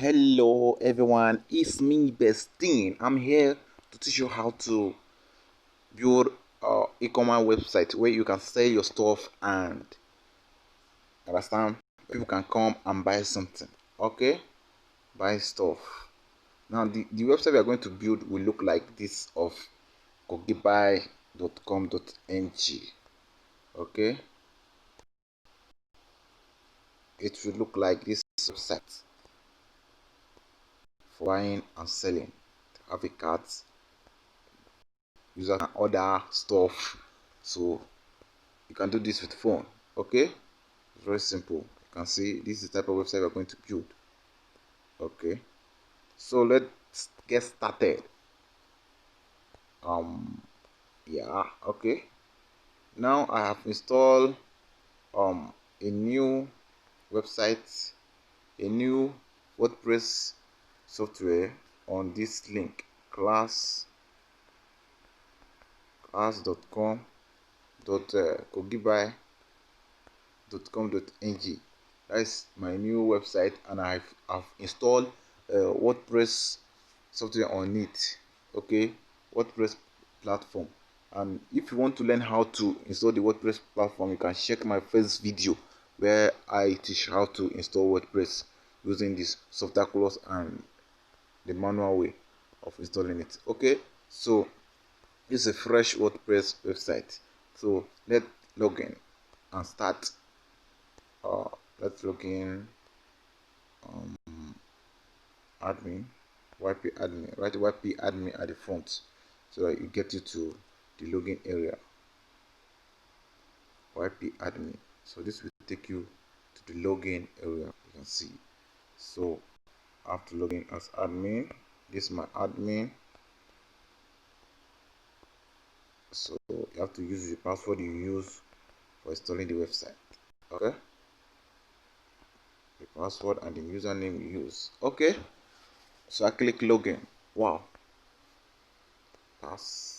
Hello everyone, it's me Bestin. I'm here to teach you how to build e-commerce website where you can sell your stuff and understand people can come and buy something. Okay, buy stuff. Now the website we are going to build will look like this of kogibuy.com.ng. Okay, it will look like this website for buying and selling. Have a cart, user can order stuff, so you can do this with phone. Okay, very simple. You can see this is the type of website we're going to build. Okay, so let's get started. Yeah, okay, now I have installed a new website, a new WordPress software on this link, class.kogibuy.com.ng. That's my new website, and I've installed WordPress software on it. Okay, WordPress platform. And if you want to learn how to install the WordPress platform, you can check my first video where I teach how to install WordPress using this software clause and the manual way of installing it. Okay, so this is a fresh WordPress website. So let's log in and start. Let's log in. Admin, YP admin, write YP admin at the front so that it gets you to the login area. YP admin. So this will take you to the login area. You can see. So I have to log in as admin. This is my admin. So you have to use the password you use for installing the website. Okay, the password and the username you use. Okay, so I click login. Wow, pass.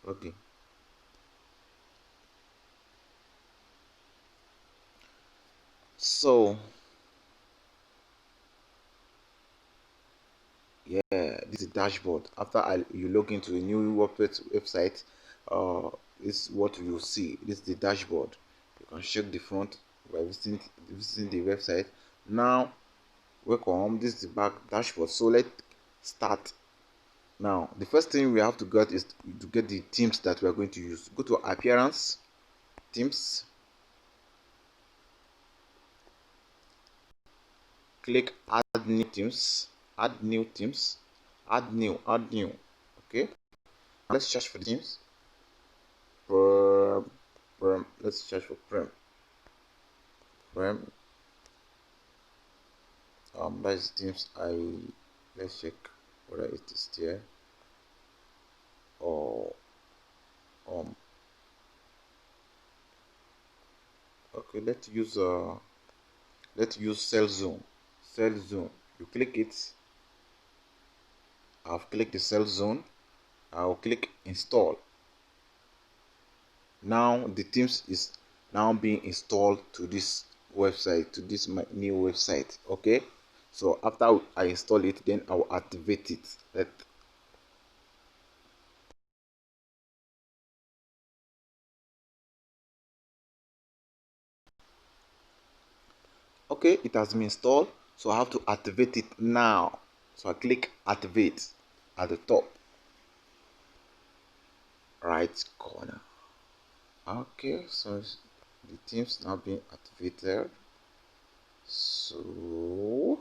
Okay, so yeah, this is the dashboard. After you log into a new WordPress website, this is what you will see. This is the dashboard. You can check the front by visiting the website. Now, welcome. This is the back dashboard. So let's start. Now, the first thing we have to get is to get the themes that we are going to use. Go to appearance, themes, click add new themes, add new themes, add new. Okay, let's search for the themes. Let's search for prem. That's themes. Let's check whether it is there or okay, let's use cell zone. You click it. I've clicked the cell zone. I'll click install. Now the themes is now being installed to this website, to this my new website. Okay, so after I install it, then I will activate it. Okay, it has been installed, so I have to activate it now. So I click activate at the top right corner. Okay, so the themes now being activated. So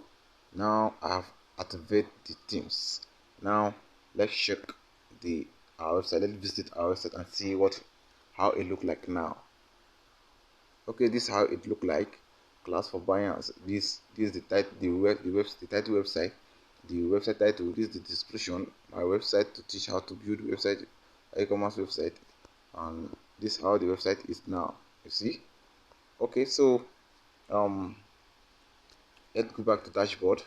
now I've activated the themes. Now let's check our website. Let's visit our website and see how it look like now. Okay, this is how it look like. Class for buyers. This is the title, the title website, the website title. This is the description. My website to teach how to build website, e-commerce website, and this is how the website is now. You see? Okay, so let's go back to dashboard.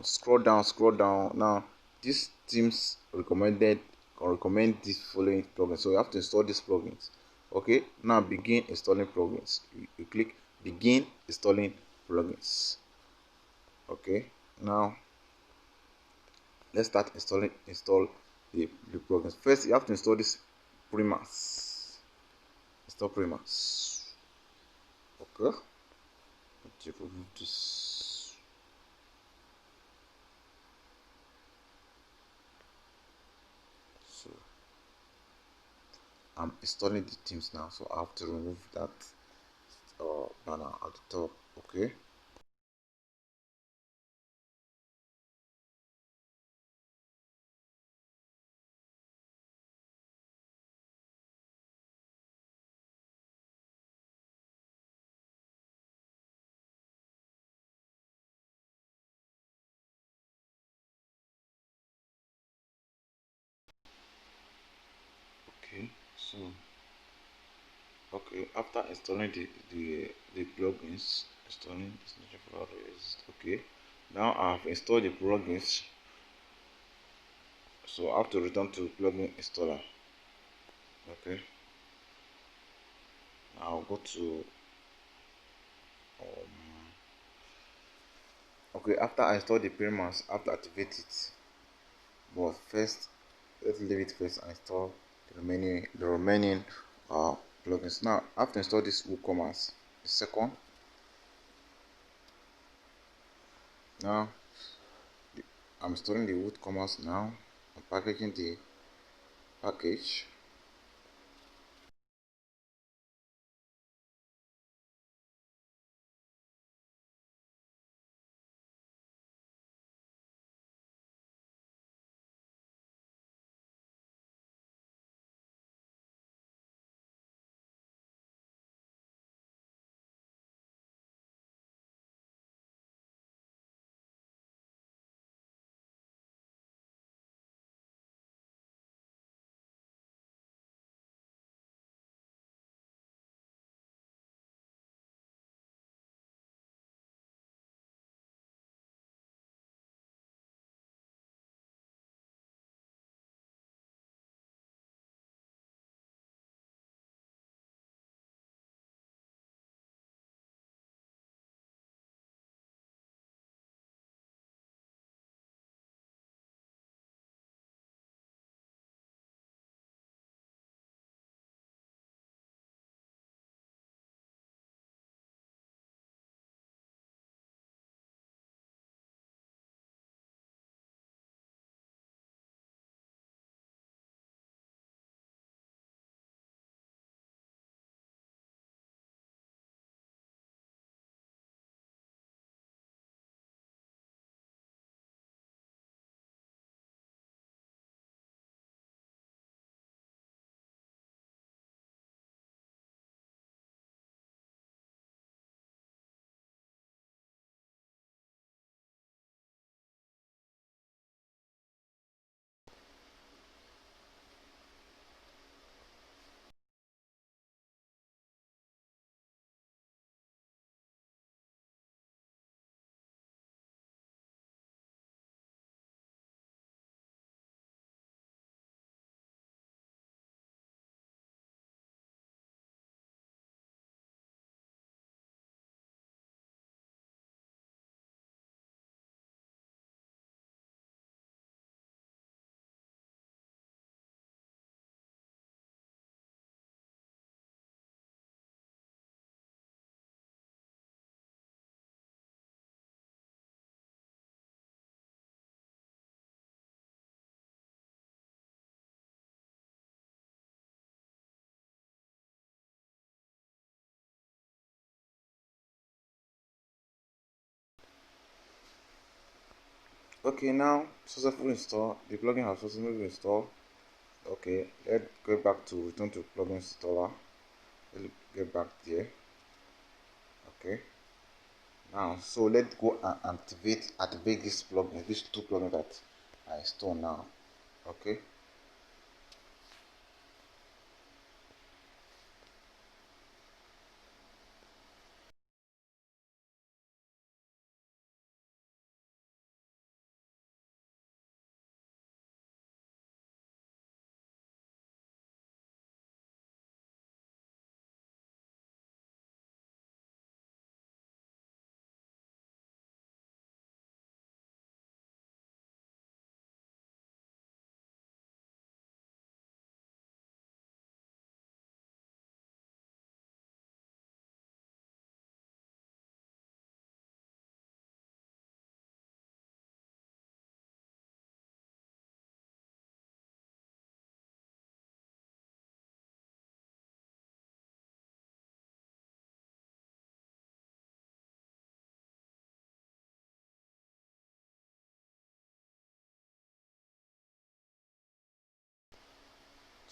Scroll down. Now these teams recommend this following plugin, so you have to install these plugins. Okay, now begin installing plugins. You click begin installing plugins. Okay, now let's start install the plugins. First, you have to install this premise. Install premise. Okay, let's remove this. So I'm installing the themes now, so I have to remove that banner at the top. Okay, okay, so okay, after installing the plugins, installing is okay. Now I've installed the plugins, so I have to return to plugin installer. Okay, now I'll go to okay, after I install the premise, I have to activate it. But first, let's leave it first and install the remaining plugins. Now I have to install this WooCommerce. The second, now I'm installing the WooCommerce now. I'm packaging the package. Okay, now successfully install. The plugin has successfully been installed. Okay, let's go back to return to plugin installer. Let's get back there. Okay, now so let's go and activate this plugin, these two plugins that I installed now. Okay,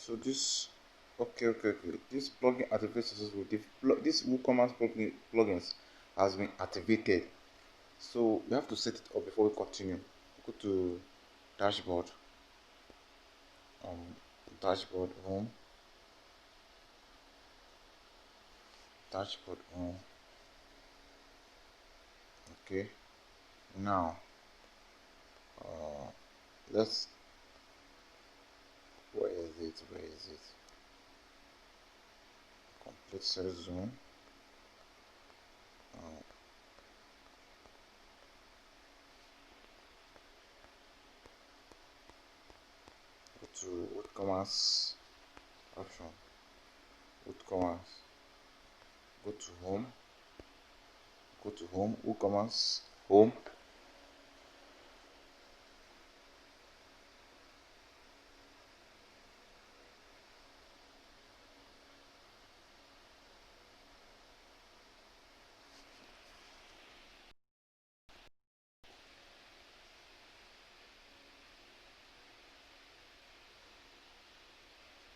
So this, okay, this plugin activated successfully. This WooCommerce plugins has been activated. So we have to set it up before we continue. Go to dashboard, dashboard home, dashboard home. Okay, now let's, where is it, complete sales zone. Go to WooCommerce option, WooCommerce, go to home, WooCommerce home.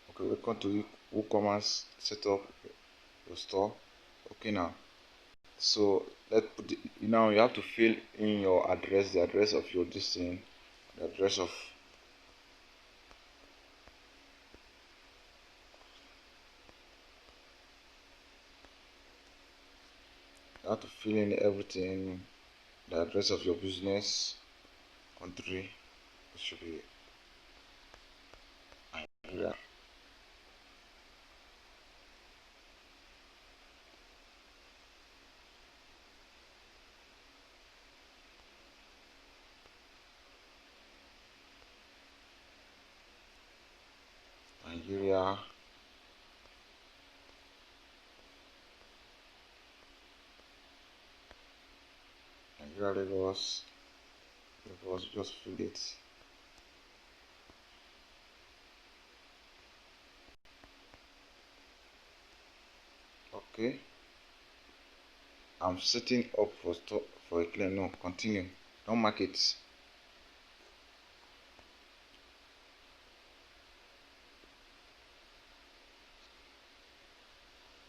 Okay, welcome to WooCommerce setup your store. Okay, now, so let's put it, now you have to fill in your address, the address of your listing, the address of, you have to fill in everything, the address of your business, country, it should be Nigeria, Nigeria, Lagos, just fill it. Okay, I'm setting up for store for a client. No, continue. Don't mark it.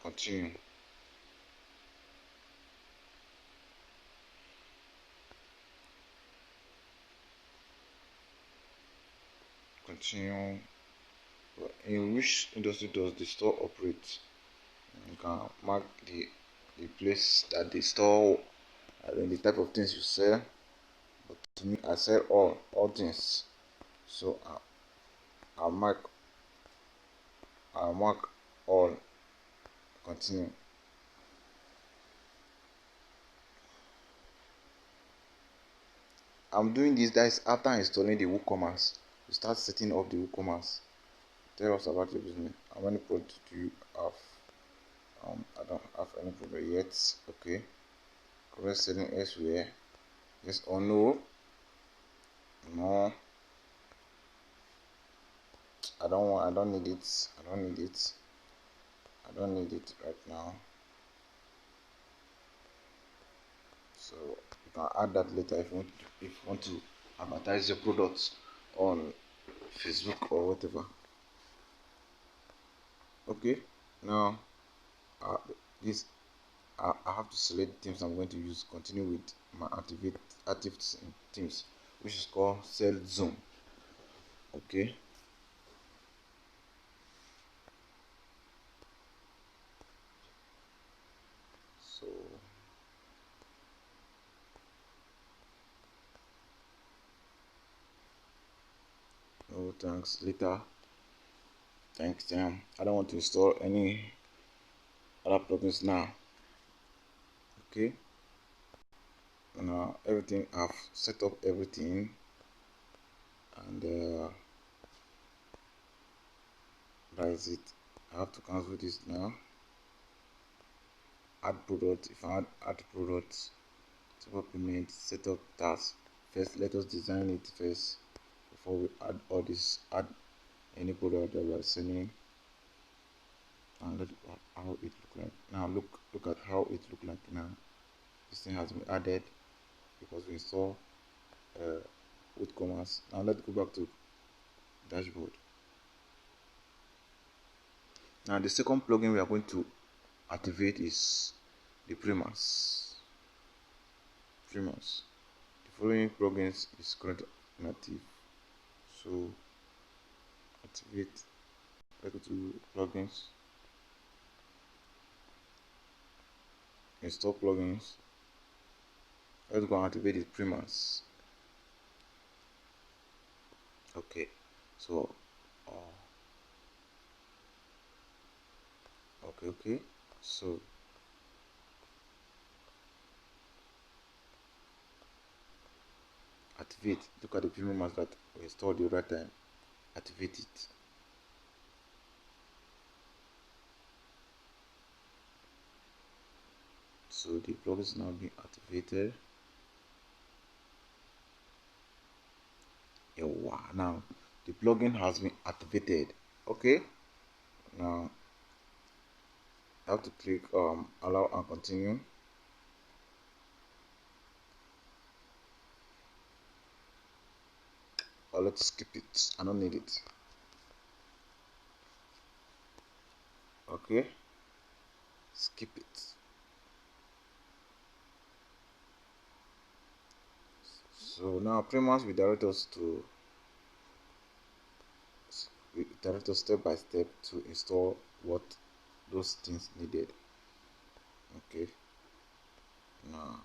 Continue. Continue. In which industry does the store operate? You can mark the place that the store and the type of things you sell. But to me, I sell all things. So I'll mark all. Continue. I'm doing this, guys, after installing the WooCommerce. You start setting up the WooCommerce. Tell us about your business. How many products do you have? I don't have any product yet. Okay. Current selling elsewhere. Yes or no? No. I don't need it. I don't need it. I don't need it right now. So you can add that later if you want to advertise your products on Facebook or whatever. Okay. Now this I have to select the themes I'm going to use. Continue with my active themes, which is called Cell Zone. Okay. So no thanks later. Thanks them. I don't want to install any other plugins now. Okay. Now everything I've set up everything, and that is it. I have to cancel this now. Add product. If I add products, set up payment, set up task. First, let us design it first before we add all this. Add any product that we are selling, and look how it look like. Now look at how it look like now. This thing has been added because we install WooCommerce. Now let's go back to dashboard. Now the second plugin we are going to activate is the Primas. The following plugins is currently inactive, so activate. Let's go to plugins, install plugins. Let's go and activate the Primas. Okay, so okay, so activate. Look at the Primas that we installed the other time. Activate it. So the plugin is now being activated. Wow, now the plugin has been activated. Okay, now I have to click allow and continue. Or let's skip it. I don't need it. Okay, skip it. So now Primas will direct us step by step to install what those things needed. Okay, now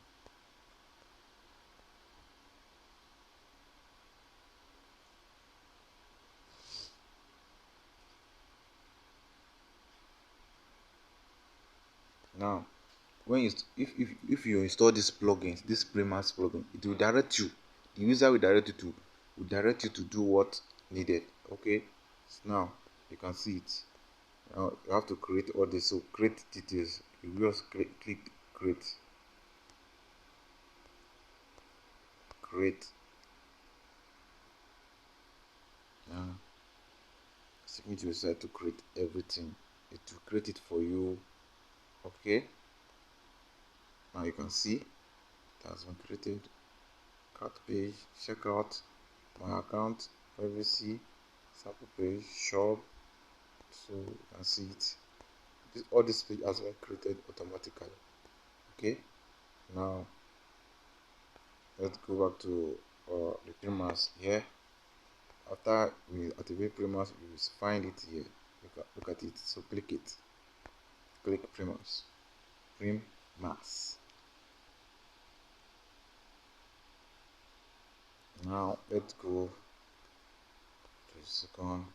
when you if you install this Primas plugin, it will direct you. The user will direct you to do what needed. Okay, so now you can see it. Now you have to create all this. So create details. You just click create. Now submit your site to create everything. It will create it for you. Okay, now you can see it has been created. Cart page, checkout, my account, privacy, sample page, shop. So you can see it. All this page has been created automatically. Okay, now let's go back to the Primas here. After we activate Primas, we will find it here. Look at it. So click it. Click Primas. Now let's go to the second.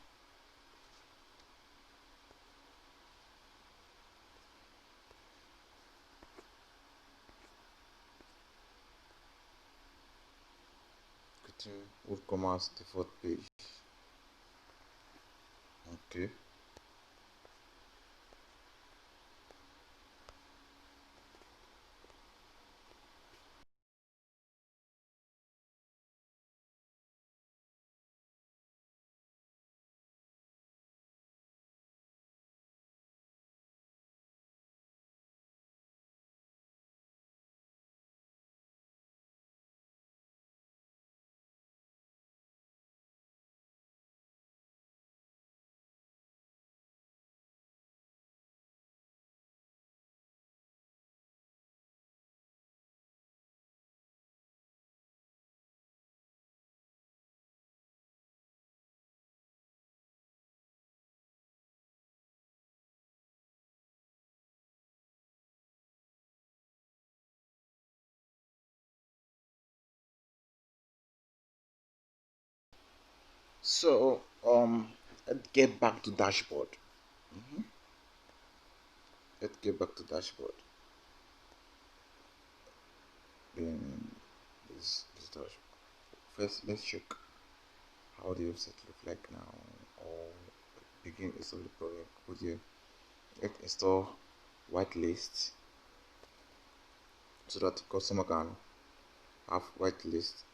WordPress default page. Okay. So let's get back to dashboard. Let's get back to dashboard. Then this dashboard. First, let's check how the website look like now. Or begin install the program. Go here. Let's install whitelist so that the customer can have whitelist.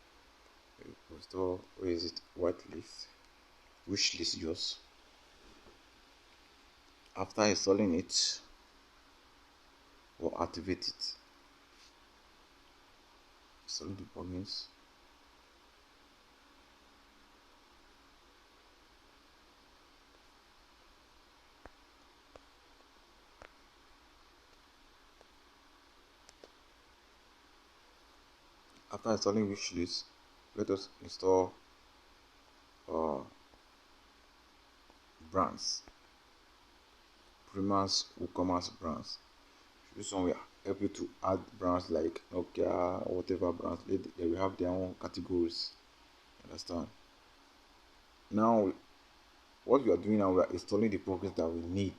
Install where is it? Whitelist. Wish list yours. After installing it, we'll activate it. Install the plugins. After installing wishlist, let us install brands, Prima's Ecommerce brands. This one will help you to add brands like Nokia, whatever brands. They will have their own categories. Understand? Now, what we are doing now, we are installing the plugins that we need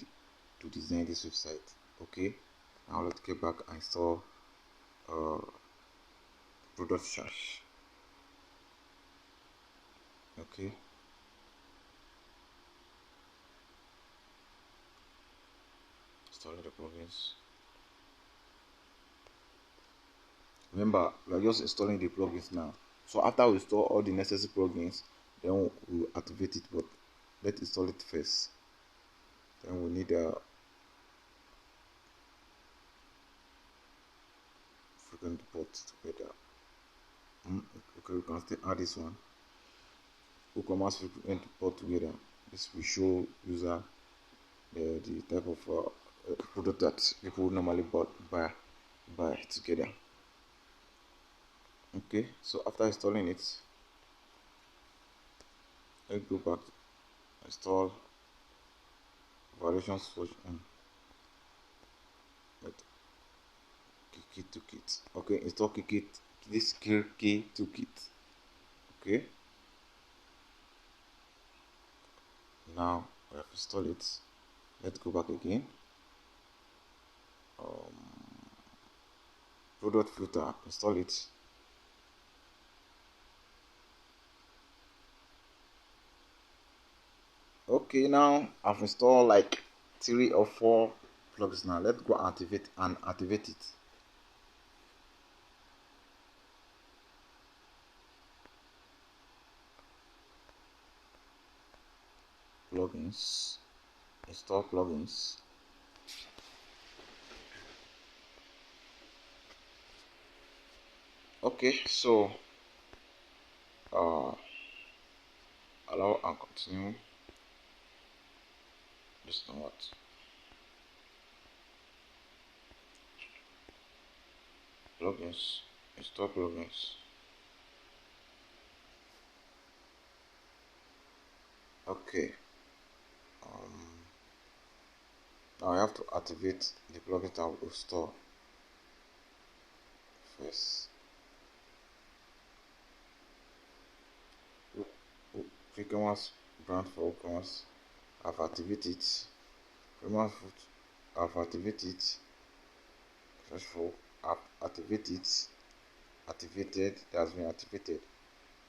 to design this website. Okay. Now let's get back and install product search. Okay. Installing the plugins. Remember, we are just installing the plugins now. So after we install all the necessary plugins, then we'll activate it. But let's install it first. Then we need a frequent port together. Okay, we can still add this one. Ecommerce frequent port together. This will show user the type of product that people normally buy together. Okay, so after installing it, let's go back, install variations for key toolkit. Okay, install key this key toolkit. Okay, now we have installed it. Let's go back again. Product filter, install it. Okay, now I've installed like 3 or 4 plugins. Now let's go activate it. Plugins, install plugins. Okay, so allow and continue. This is what plugins, install plugins. Okay, now I have to activate the plugin that will install first. Ecommerce brand for Ecommerce, I've activated. Ecommerce food, I've activated. Search for activated. That has been activated.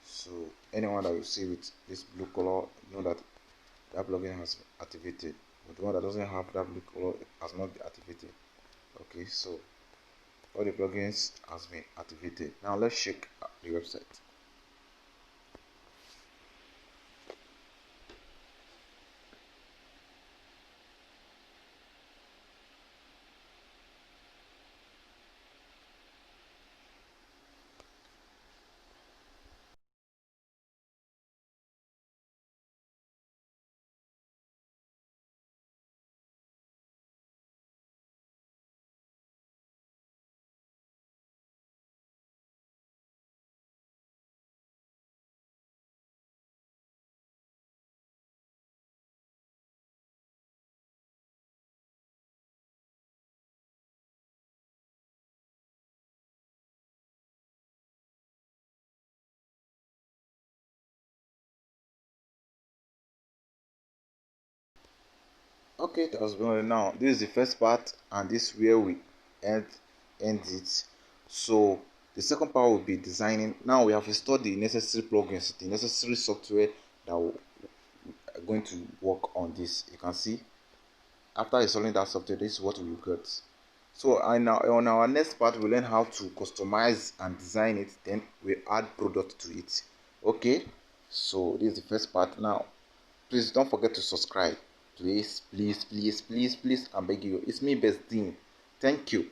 So anyone that you see with this blue color, know that that plugin has been activated. But the one that doesn't have that blue color has not been activated. Okay, so all the plugins has been activated. Now let's check the website. Okay, that's going now. This is the first part, and this is where we end it. So the second part will be designing. Now we have installed the necessary plugins, the necessary software that are going to work on this. You can see after installing that software, this is what we get. So on our next part, we learn how to customize and design it. Then we add product to it. Okay, so this is the first part. Now please don't forget to subscribe. Please, I'm begging you. It's me, Best Dean. Thank you.